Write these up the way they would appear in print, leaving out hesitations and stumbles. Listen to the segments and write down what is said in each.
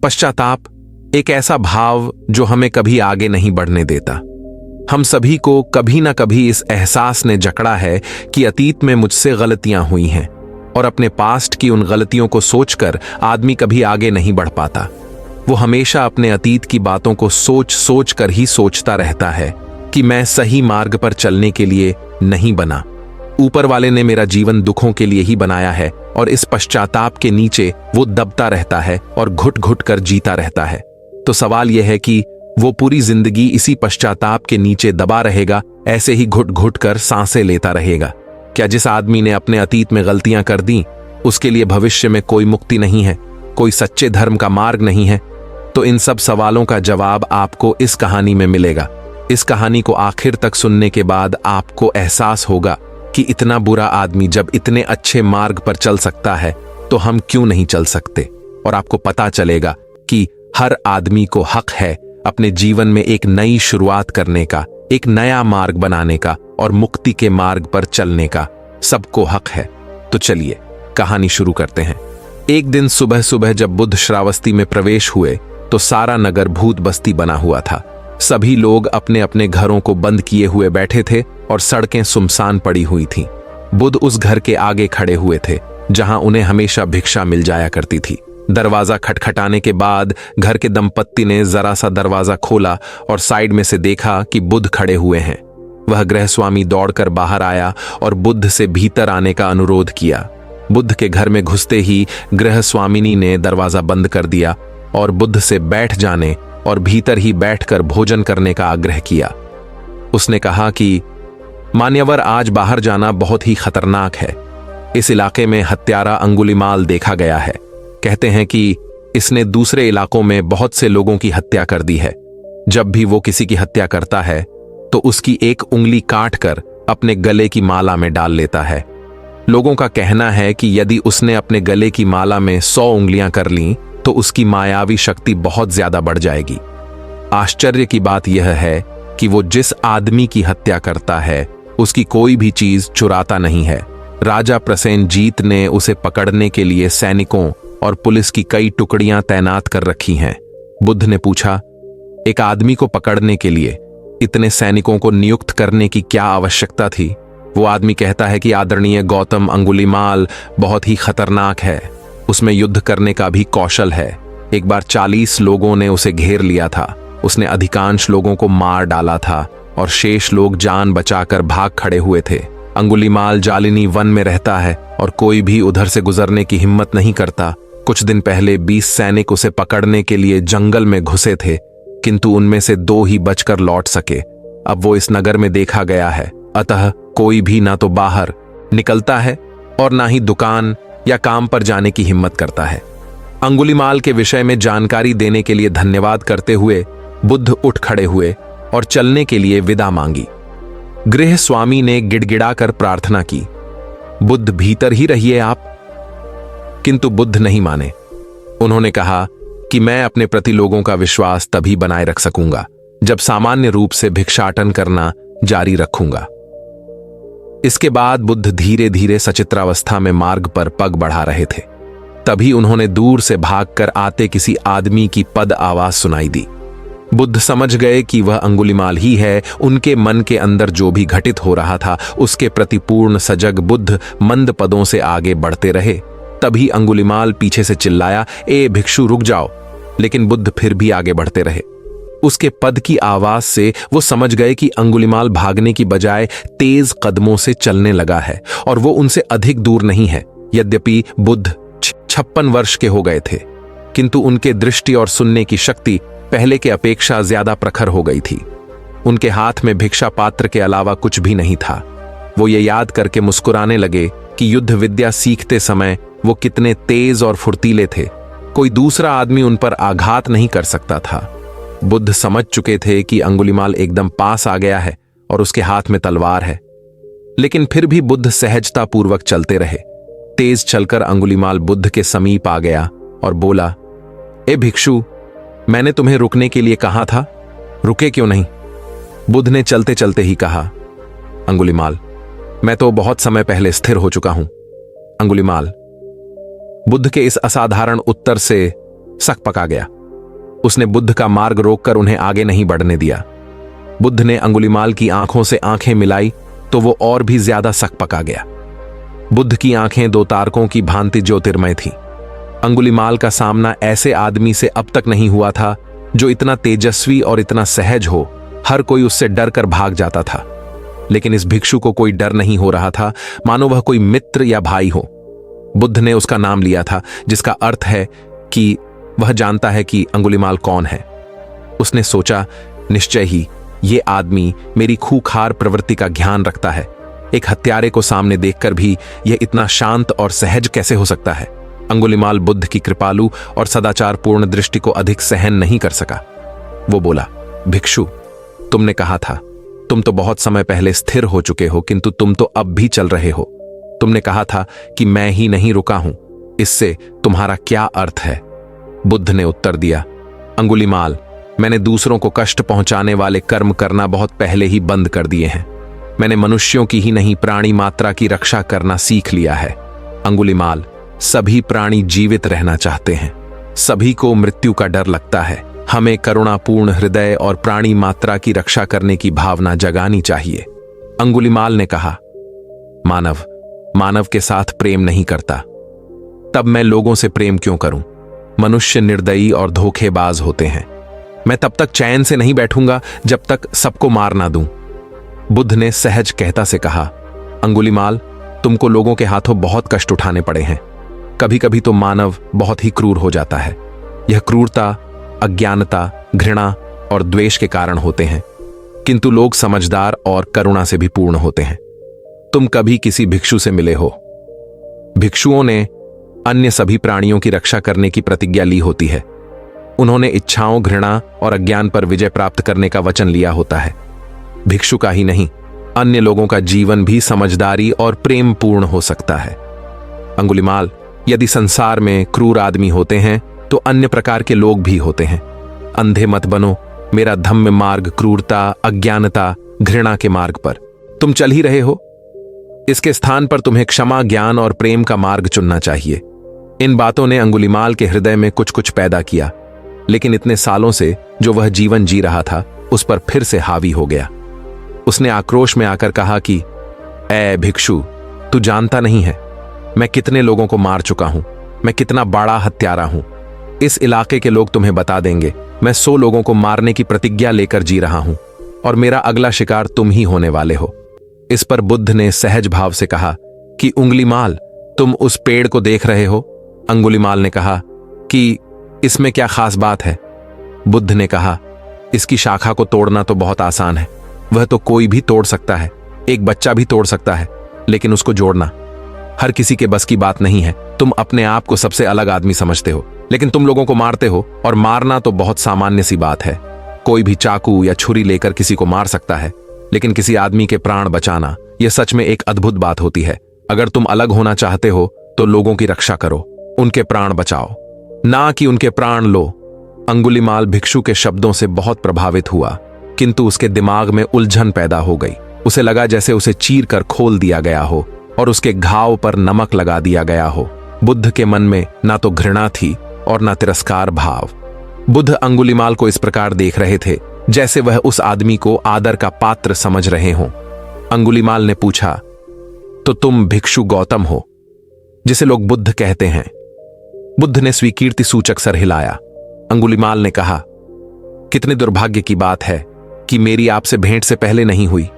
पश्चाताप एक ऐसा भाव जो हमें कभी आगे नहीं बढ़ने देता। हम सभी को कभी ना कभी इस एहसास ने जकड़ा है कि अतीत में मुझसे गलतियां हुई हैं, और अपने पास्ट की उन गलतियों को सोचकर आदमी कभी आगे नहीं बढ़ पाता। वो हमेशा अपने अतीत की बातों को सोच सोच कर ही सोचता रहता है कि मैं सही मार्ग पर चलने के लिए नहीं बना। ऊपर वाले ने मेरा जीवन दुखों के लिए ही बनाया है, और इस पश्चाताप के नीचे वो दबता रहता है और घुट घुट कर जीता रहता है। तो सवाल यह है कि वो पूरी जिंदगी इसी पश्चाताप के नीचे दबा रहेगा, ऐसे ही घुट घुट कर सांसें लेता रहेगा? क्या जिस आदमी ने अपने अतीत में गलतियां कर दी उसके लिए भविष्य में कोई मुक्ति नहीं है, कोई सच्चे धर्म का मार्ग नहीं है? तो इन सब सवालों का जवाब आपको इस कहानी में मिलेगा। इस कहानी को आखिर तक सुनने के बाद आपको एहसास होगा कि इतना बुरा आदमी जब इतने अच्छे मार्ग पर चल सकता है तो हम क्यों नहीं चल सकते। और आपको पता चलेगा कि हर आदमी को हक है अपने जीवन में एक नई शुरुआत करने का, एक नया मार्ग बनाने का और मुक्ति के मार्ग पर चलने का। सबको हक है। तो चलिए कहानी शुरू करते हैं। एक दिन सुबह सुबह जब बुद्ध श्रावस्ती में प्रवेश हुए तो सारा नगर भूत बस्ती बना हुआ था। सभी लोग अपने अपने घरों को बंद किए हुए बैठे थे और सड़कें सुनसान पड़ी हुई थीं। बुद्ध उस घर के आगे खड़े हुए थे जहां उन्हें हमेशा भिक्षा मिल जाया करती थी। दरवाजा खटखटाने के बाद घर के दंपत्ति ने जरा सा दरवाजा खोला और साइड में से देखा कि बुद्ध खड़े हुए हैं। वह गृहस्वामी दौड़कर बाहर आया और बुद्ध से भीतर आने का अनुरोध किया। बुद्ध के घर में घुसते ही गृहस्वामिनी ने दरवाजा बंद कर दिया और बुद्ध से बैठ जाने और भीतर ही बैठकर भोजन करने का आग्रह किया। उसने कहा कि मान्यवर, आज बाहर जाना बहुत ही खतरनाक है। इस इलाके में हत्यारा अंगुलीमाल देखा गया है। कहते हैं कि इसने दूसरे इलाकों में बहुत से लोगों की हत्या कर दी है। जब भी वो किसी की हत्या करता है तो उसकी एक उंगली काट कर अपने गले की माला में डाल लेता है। लोगों का कहना है कि यदि उसने अपने गले की माला में 100 उंगलियां कर लीं तो उसकी मायावी शक्ति बहुत ज्यादा बढ़ जाएगी। आश्चर्य की बात यह है कि वो जिस आदमी की हत्या करता है उसकी कोई भी चीज चुराता नहीं है। राजा प्रसेनजीत ने उसे पकड़ने के लिए सैनिकों और पुलिस की कई टुकड़ियां तैनात कर रखी हैं। बुद्ध ने पूछा, एक आदमी को पकड़ने के लिए इतने सैनिकों को नियुक्त करने की क्या आवश्यकता थी? वो आदमी कहता है कि आदरणीय गौतम, अंगुलीमाल बहुत ही खतरनाक है। उसमें युद्ध करने का भी कौशल है। एक बार 40 लोगों ने उसे घेर लिया था। उसने अधिकांश लोगों को मार डाला था और शेष लोग जान बचाकर भाग खड़े हुए थे। अंगुलीमाल जालिनी वन में रहता है और कोई भी उधर से गुजरने की हिम्मत नहीं करता। कुछ दिन पहले 20 सैनिक उसे पकड़ने के लिए जंगल में घुसे थे, किंतु उनमें से 2 ही बचकर लौट सके। अब वो इस नगर में देखा गया है, अतः कोई भी ना तो बाहर निकलता है और ना ही दुकान या काम पर जाने की हिम्मत करता है। अंगुलीमाल के विषय में जानकारी देने के लिए धन्यवाद करते हुए बुद्ध उठ खड़े हुए और चलने के लिए विदा मांगी। गृह स्वामी ने गिड़गिड़ाकर प्रार्थना की, बुद्ध भीतर ही रहिए आप। किंतु बुद्ध नहीं माने। उन्होंने कहा कि मैं अपने प्रति लोगों का विश्वास तभी बनाए रख सकूंगा जब सामान्य रूप से भिक्षाटन करना जारी रखूंगा। इसके बाद बुद्ध धीरे धीरे सचित्रावस्था में मार्ग पर पग बढ़ा रहे थे। तभी उन्होंने दूर से भागकर आते किसी आदमी की पद आवाज सुनाई दी। बुद्ध समझ गए कि वह अंगुलीमाल ही है। उनके मन के अंदर जो भी घटित हो रहा था उसके प्रति पूर्ण सजग बुद्ध मंद पदों से आगे बढ़ते रहे। तभी अंगुलीमाल पीछे से चिल्लाया, ए भिक्षु रुक जाओ। लेकिन बुद्ध फिर भी आगे बढ़ते रहे। उसके पद की आवाज से वो समझ गए कि अंगुलीमाल भागने की बजाय तेज कदमों से चलने लगा है और वो उनसे अधिक दूर नहीं है। यद्यपि बुद्ध 56 वर्ष के हो गए थे, किंतु उनके दृष्टि और सुनने की शक्ति पहले के अपेक्षा ज्यादा प्रखर हो गई थी। उनके हाथ में भिक्षा पात्र के अलावा कुछ भी नहीं था। वो ये याद करके मुस्कुराने लगे कि युद्ध विद्या सीखते समय वो कितने तेज और फुर्तीले थे। कोई दूसरा आदमी उन पर आघात नहीं कर सकता था। बुद्ध समझ चुके थे कि अंगुलीमाल एकदम पास आ गया है और उसके हाथ में तलवार है, लेकिन फिर भी बुद्ध सहजता पूर्वक चलते रहे। तेज चलकर अंगुलीमाल बुद्ध के समीप आ गया और बोला, ए भिक्षु, मैंने तुम्हें रुकने के लिए कहा था, रुके क्यों नहीं? बुद्ध ने चलते चलते ही कहा, अंगुलीमाल, मैं तो बहुत समय पहले स्थिर हो चुका हूं। अंगुलीमाल। बुद्ध के इस असाधारण उत्तर से सक पका गया। उसने बुद्ध का मार्ग रोककर उन्हें आगे नहीं बढ़ने दिया। बुद्ध ने अंगुलीमाल की आंखों से आंखें मिलाई तो वो और भी ज्यादा सक पका गया। बुद्ध की आंखें दो तारकों की भांति ज्योतिर्मय थीं। अंगुलीमाल का सामना ऐसे आदमी से अब तक नहीं हुआ था जो इतना तेजस्वी और इतना सहज हो। हर कोई उससे डर कर भाग जाता था, लेकिन इस भिक्षु को कोई डर नहीं हो रहा था, मानो वह कोई मित्र या भाई हो। बुद्ध ने उसका नाम लिया था, जिसका अर्थ है कि वह जानता है कि अंगुलीमाल कौन है। उसने सोचा, निश्चय ही ये आदमी मेरी खूंखार प्रवृत्ति का ध्यान रखता है। एक हत्यारे को सामने देखकर भी यह इतना शांत और सहज कैसे हो सकता है। अंगुलीमाल बुद्ध की कृपालु और सदाचारपूर्ण दृष्टि को अधिक सहन नहीं कर सका। वो बोला, भिक्षु, तुमने कहा था तुम तो बहुत समय पहले स्थिर हो चुके हो, किंतु तुम तो अब भी चल रहे हो। तुमने कहा था कि मैं ही नहीं रुका हूं, इससे तुम्हारा क्या अर्थ है? बुद्ध ने उत्तर दिया, अंगुलीमाल, मैंने दूसरों को कष्ट पहुंचाने वाले कर्म करना बहुत पहले ही बंद कर दिए हैं। मैंने मनुष्यों की ही नहीं प्राणी मात्रा की रक्षा करना सीख लिया है। अंगुलीमाल, सभी प्राणी जीवित रहना चाहते हैं, सभी को मृत्यु का डर लगता है। हमें करुणापूर्ण हृदय और प्राणी मात्रा की रक्षा करने की भावना जगानी चाहिए। अंगुलीमाल ने कहा, मानव के साथ प्रेम नहीं करता, तब मैं लोगों से प्रेम क्यों करूं? मनुष्य निर्दयी और धोखेबाज होते हैं। मैं तब तक चैन से नहीं बैठूंगा जब तक सबको मार ना दूं। बुद्ध ने सहज कहता से कहा, अंगुलीमाल, तुमको लोगों के हाथों बहुत कष्ट उठाने पड़े हैं। कभी कभी तो मानव बहुत ही क्रूर हो जाता है। यह क्रूरता अज्ञानता, घृणा और द्वेष के कारण होते हैं, किंतु लोग समझदार और करुणा से भी पूर्ण होते हैं। तुम कभी किसी भिक्षु से मिले हो? भिक्षुओं ने अन्य सभी प्राणियों की रक्षा करने की प्रतिज्ञा ली होती है। उन्होंने इच्छाओं, घृणा और अज्ञान पर विजय प्राप्त करने का वचन लिया होता है। भिक्षु का ही नहीं, अन्य लोगों का जीवन भी समझदारी और प्रेम पूर्ण हो सकता है। अंगुलीमाल, यदि संसार में क्रूर आदमी होते हैं तो अन्य प्रकार के लोग भी होते हैं। अंधे मत बनो। मेरा धम्म मार्ग क्रूरता, अज्ञानता, घृणा के मार्ग पर तुम चल ही रहे हो। इसके स्थान पर तुम्हें क्षमा, ज्ञान और प्रेम का मार्ग चुनना चाहिए। इन बातों ने अंगुलीमाल के हृदय में कुछ कुछ पैदा किया, लेकिन इतने सालों से जो वह जीवन जी रहा था उस पर फिर से हावी हो गया। उसने आक्रोश में आकर कहा कि ऐ भिक्षु, तू जानता नहीं है मैं कितने लोगों को मार चुका हूं, मैं कितना बड़ा हत्यारा हूं। इस इलाके के लोग तुम्हें बता देंगे मैं 100 लोगों को मारने की प्रतिज्ञा लेकर जी रहा हूं और मेरा अगला शिकार तुम ही होने वाले हो। इस पर बुद्ध ने सहज भाव से कहा कि अंगुलीमाल, तुम उस पेड़ को देख रहे हो? अंगुलीमाल ने कहा कि इसमें क्या खास बात है? बुद्ध ने कहा, इसकी शाखा को तोड़ना तो बहुत आसान है। वह तो कोई भी तोड़ सकता है, एक बच्चा भी तोड़ सकता है, लेकिन उसको जोड़ना हर किसी के बस की बात नहीं है। तुम अपने आप को सबसे अलग आदमी समझते हो, लेकिन तुम लोगों को मारते हो, और मारना तो बहुत सामान्य सी बात है। कोई भी चाकू या छुरी लेकर किसी को मार सकता है, लेकिन किसी आदमी के प्राण बचाना यह सच में एक अद्भुत बात होती है। अगर तुम अलग होना चाहते हो तो लोगों की रक्षा करो, उनके प्राण बचाओ, ना कि उनके प्राण लो। अंगुलीमाल भिक्षु के शब्दों से बहुत प्रभावित हुआ, किंतु उसके दिमाग में उलझन पैदा हो गई। उसे लगा जैसे उसे चीर कर खोल दिया गया हो और उसके घाव पर नमक लगा दिया गया हो। बुद्ध के मन में ना तो घृणा थी और ना तिरस्कार भाव। बुद्ध अंगुलीमाल को इस प्रकार देख रहे थे जैसे वह उस आदमी को आदर का पात्र समझ रहे हों। अंगुलीमाल ने पूछा, तो तुम भिक्षु गौतम हो, जिसे लोग बुद्ध कहते हैं? बुद्ध ने स्वीकीर्ति सूचक सर हिलाया। अंगुलीमाल ने कहा, कितने दुर्भाग्य की बात है कि मेरी आपसे भेंट से पहले नहीं हुई।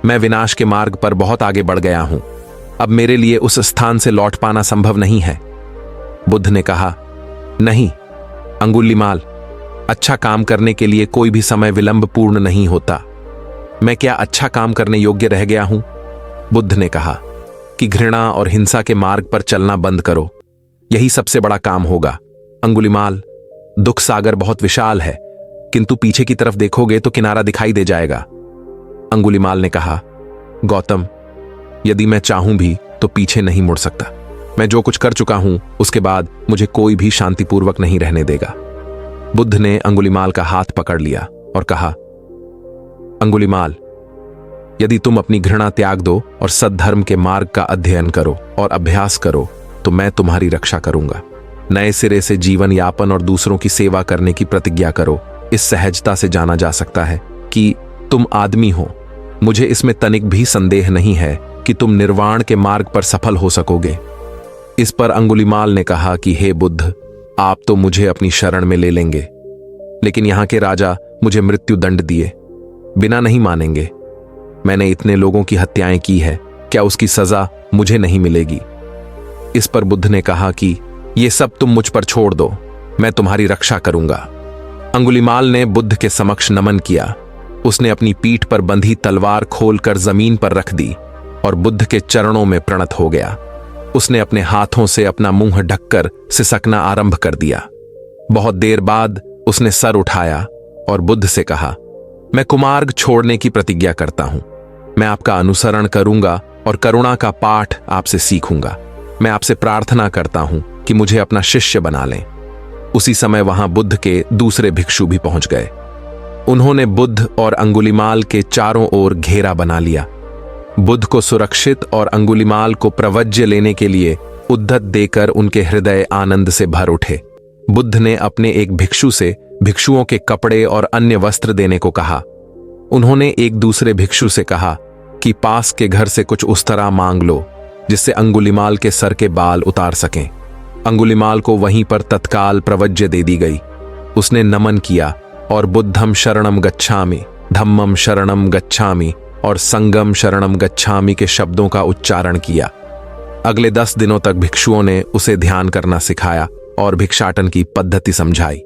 मैं विनाश के मार्ग पर बहुत आगे बढ़ गया हूं। अब मेरे लिए उस स्थान से लौट पाना संभव नहीं है। बुद्ध ने कहा, नहीं अंगुलीमाल, अच्छा काम करने के लिए कोई भी समय विलंब पूर्ण नहीं होता। मैं क्या अच्छा काम करने योग्य रह गया हूं? बुद्ध ने कहा कि घृणा और हिंसा के मार्ग पर चलना बंद करो, यही सबसे बड़ा काम होगा। अंगुलीमाल, दुख सागर बहुत विशाल है, किंतु पीछे की तरफ देखोगे तो किनारा दिखाई दे जाएगा। अंगुलीमाल ने कहा, गौतम, यदि मैं चाहूं भी तो पीछे नहीं मुड़ सकता। मैं जो कुछ कर चुका हूं उसके बाद मुझे कोई भी शांतिपूर्वक नहीं रहने देगा। बुद्ध ने अंगुलीमाल का हाथ पकड़ लिया और कहा, अंगुलीमाल, यदि तुम अपनी घृणा त्याग दो और सद्धर्म के मार्ग का अध्ययन करो और अभ्यास करो तो मैं तुम्हारी रक्षा करूंगा। नए सिरे से जीवन यापन और दूसरों की सेवा करने की प्रतिज्ञा करो। इस सहजता से जाना जा सकता है कि तुम आदमी हो। मुझे इसमें तनिक भी संदेह नहीं है कि तुम निर्वाण के मार्ग पर सफल हो सकोगे। इस पर अंगुलिमाल ने कहा कि हे बुद्ध, आप तो मुझे अपनी शरण में ले लेंगे, लेकिन यहां के राजा मुझे मृत्यु दंड दिए बिना नहीं मानेंगे। मैंने इतने लोगों की हत्याएं की है, क्या उसकी सजा मुझे नहीं मिलेगी? इस पर बुद्ध ने कहा कि ये सब तुम मुझ पर छोड़ दो, मैं तुम्हारी रक्षा करूंगा। अंगुलिमाल ने बुद्ध के समक्ष नमन किया। उसने अपनी पीठ पर बंधी तलवार खोलकर जमीन पर रख दी और बुद्ध के चरणों में प्रणत हो गया। उसने अपने हाथों से अपना मुंह ढककर सिसकना आरंभ कर दिया। बहुत देर बाद उसने सर उठाया और बुद्ध से कहा, मैं कुमार्ग छोड़ने की प्रतिज्ञा करता हूं। मैं आपका अनुसरण करूंगा और करुणा का पाठ आपसे सीखूंगा। मैं आपसे प्रार्थना करता हूं कि मुझे अपना शिष्य बना लें। उसी समय वहां बुद्ध के दूसरे भिक्षु भी पहुंच गए। उन्होंने बुद्ध और अंगुलिमाल के चारों ओर घेरा बना लिया। बुद्ध को सुरक्षित और अंगुलिमाल को प्रवज्य लेने के लिए उद्यत देकर उनके हृदय आनंद से भर उठे। बुद्ध ने अपने एक भिक्षु से भिक्षुओं के कपड़े और अन्य वस्त्र देने को कहा। उन्होंने एक दूसरे भिक्षु से कहा कि पास के घर से कुछ उस तरह मांग लो जिससे अंगुलिमाल के सर के बाल उतार सकें। अंगुलिमाल को वहीं पर तत्काल प्रवज्य दे दी गई। उसने नमन किया और बुद्धम शरणम गच्छामि, धम्मम शरणम गच्छामि और संगम शरणम गच्छामि के शब्दों का उच्चारण किया। अगले 10 दिनों तक भिक्षुओं ने उसे ध्यान करना सिखाया और भिक्षाटन की पद्धति समझाई।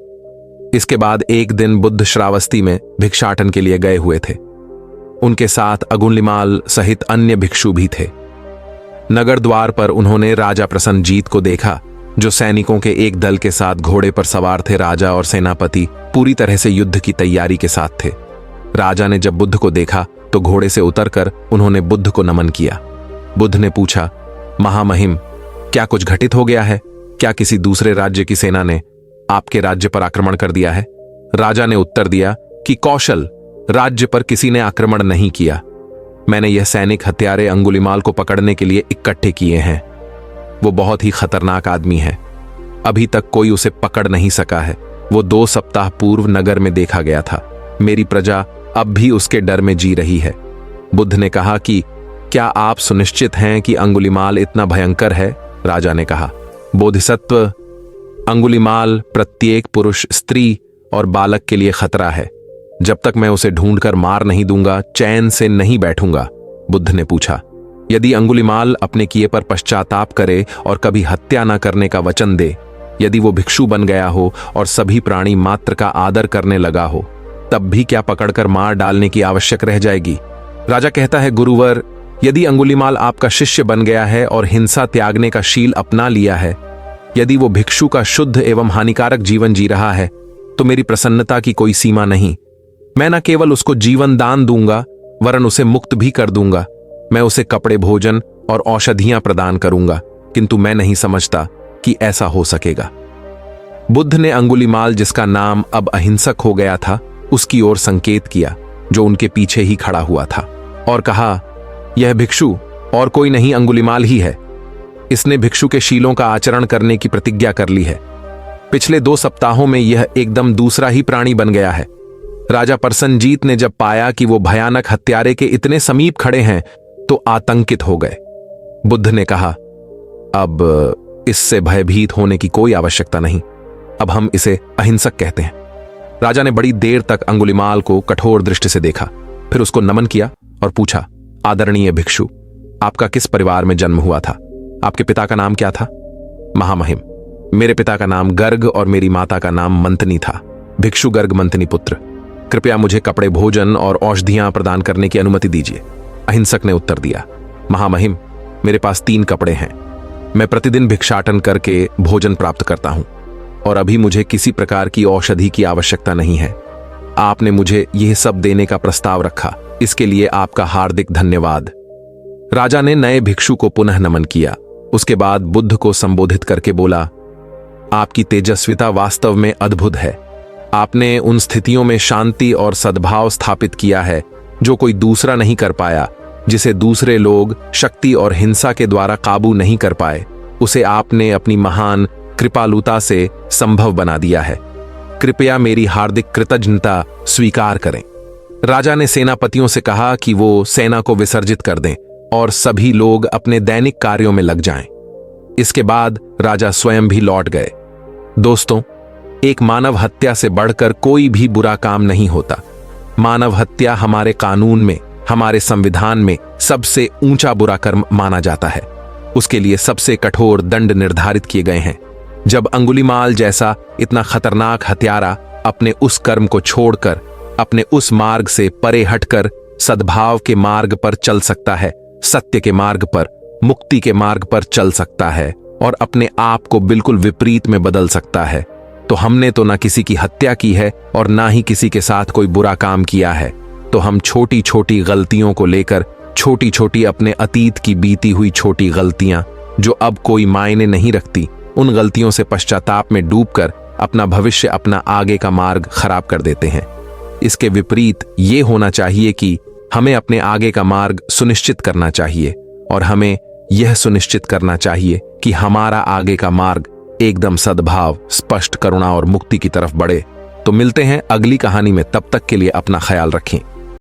इसके बाद एक दिन बुद्ध श्रावस्ती में भिक्षाटन के लिए गए हुए थे। उनके साथ अंगुलिमाल सहित अन्य भिक्षु भी थे। नगर द्वार पर उन्होंने राजा प्रसन्नजीत को देखा, जो सैनिकों के एक दल के साथ घोड़े पर सवार थे। राजा और सेनापति पूरी तरह से युद्ध की तैयारी के साथ थे। राजा ने जब बुद्ध को देखा तो घोड़े से उतरकर उन्होंने बुद्ध को नमन किया। बुद्ध ने पूछा, महामहिम, क्या कुछ घटित हो गया है? क्या किसी दूसरे राज्य की सेना ने आपके राज्य पर आक्रमण कर दिया है? राजा ने उत्तर दिया कि कौशल राज्य पर किसी ने आक्रमण नहीं किया। मैंने यह सैनिक हत्यारे अंगुलिमाल को पकड़ने के लिए इकट्ठे किए हैं। वो बहुत ही खतरनाक आदमी है। अभी तक कोई उसे पकड़ नहीं सका है। वो 2 सप्ताह पूर्व नगर में देखा गया था। मेरी प्रजा अब भी उसके डर में जी रही है। बुद्ध ने कहा कि क्या आप सुनिश्चित हैं कि अंगुलिमाल इतना भयंकर है? राजा ने कहा, बोधिसत्व, अंगुलिमाल प्रत्येक पुरुष, स्त्री और बालक के लिए खतरा है। जब तक मैं उसे ढूंढकर मार नहीं दूंगा, चैन से नहीं बैठूंगा। बुद्ध ने पूछा, यदि अंगुलिमाल अपने किए पर पश्चाताप करे और कभी हत्या न करने का वचन दे, यदि वो भिक्षु बन गया हो और सभी प्राणी मात्र का आदर करने लगा हो, तब भी क्या पकड़कर मार डालने की आवश्यक रह जाएगी? राजा कहता है, गुरुवर, यदि अंगुलिमाल आपका शिष्य बन गया है और हिंसा त्यागने का शील अपना लिया है, यदि वो भिक्षु का शुद्ध एवं हानिकारक जीवन जी रहा है, तो मेरी प्रसन्नता की कोई सीमा नहीं। मैं न केवल उसको जीवन दान दूंगा, वरन उसे मुक्त भी कर दूंगा। मैं उसे कपड़े, भोजन और औषधियां प्रदान करूंगा, किंतु मैं नहीं समझता कि ऐसा हो सकेगा। बुद्ध ने अंगुलिमाल, जिसका नाम अब अहिंसक हो गया था, उसकी ओर संकेत किया, जो उनके पीछे ही खड़ा हुआ था, और कहा, यह भिक्षु और कोई नहीं, अंगुलिमाल ही है। इसने भिक्षु के शीलों का आचरण करने की प्रतिज्ञा कर ली है। पिछले 2 सप्ताहों में यह एकदम दूसरा ही प्राणी बन गया है। राजा प्रसन्नजीत ने जब पाया कि वो भयानक हत्यारे के इतने समीप खड़े हैं, तो आतंकित हो गए। बुद्ध ने कहा, अब इससे भयभीत होने की कोई आवश्यकता नहीं। अब हम इसे अहिंसक कहते हैं। राजा ने बड़ी देर तक अंगुलिमाल को कठोर दृष्टि से देखा, फिर उसको नमन किया और पूछा, आदरणीय भिक्षु, आपका किस परिवार में जन्म हुआ था? आपके पिता का नाम क्या था? महामहिम, मेरे पिता का नाम गर्ग और मेरी माता का नाम मंतनी था। भिक्षु गर्ग मंतनी पुत्र। कृपया मुझे कपड़े, भोजन और औषधियां प्रदान करने की अनुमति दीजिए। अहिंसक ने उत्तर दिया, महामहिम, मेरे पास 3 कपड़े हैं। मैं प्रतिदिन भिक्षाटन करके भोजन प्राप्त करता हूं और अभी मुझे किसी प्रकार की औषधि की आवश्यकता नहीं है। आपने मुझे यह सब देने का प्रस्ताव रखा, इसके लिए आपका हार्दिक धन्यवाद। राजा ने नए भिक्षु को पुनः नमन किया। उसके बाद बुद्ध को संबोधित करके बोला, आपकी तेजस्विता वास्तव में अद्भुत है। आपने उन स्थितियों में शांति और सद्भाव स्थापित किया है जो कोई दूसरा नहीं कर पाया। जिसे दूसरे लोग शक्ति और हिंसा के द्वारा काबू नहीं कर पाए, उसे आपने अपनी महान कृपालुता से संभव बना दिया है। कृपया मेरी हार्दिक कृतज्ञता स्वीकार करें। राजा ने सेनापतियों से कहा कि वो सेना को विसर्जित कर दें और सभी लोग अपने दैनिक कार्यों में लग जाएं। इसके बाद राजा स्वयं भी लौट गए। दोस्तों, एक मानव हत्या से बढ़कर कोई भी बुरा काम नहीं होता। मानव हत्या हमारे कानून में, हमारे संविधान में सबसे ऊंचा बुरा कर्म माना जाता है। उसके लिए सबसे कठोर दंड निर्धारित किए गए हैं। जब अंगुलीमाल जैसा इतना खतरनाक हत्यारा अपने उस कर्म को छोड़कर अपने उस मार्ग से परे हटकर सद्भाव के मार्ग पर चल सकता है, सत्य के मार्ग पर, मुक्ति के मार्ग पर चल सकता है और अपने आप को बिल्कुल विपरीत में बदल सकता है, तो हमने तो ना किसी की हत्या की है और ना ही किसी के साथ कोई बुरा काम किया है। तो हम छोटी छोटी गलतियों को लेकर, छोटी छोटी अपने अतीत की बीती हुई छोटी गलतियां जो अब कोई मायने नहीं रखती, उन गलतियों से पश्चाताप में डूबकर अपना भविष्य, अपना आगे का मार्ग खराब कर देते हैं। इसके विपरीत ये होना चाहिए कि हमें अपने आगे का मार्ग सुनिश्चित करना चाहिए और हमें यह सुनिश्चित करना चाहिए कि हमारा आगे का मार्ग एकदम सद्भाव, स्पष्ट करुणा और मुक्ति की तरफ बढ़े। तो मिलते हैं अगली कहानी में, तब तक के लिए अपना ख्याल रखें।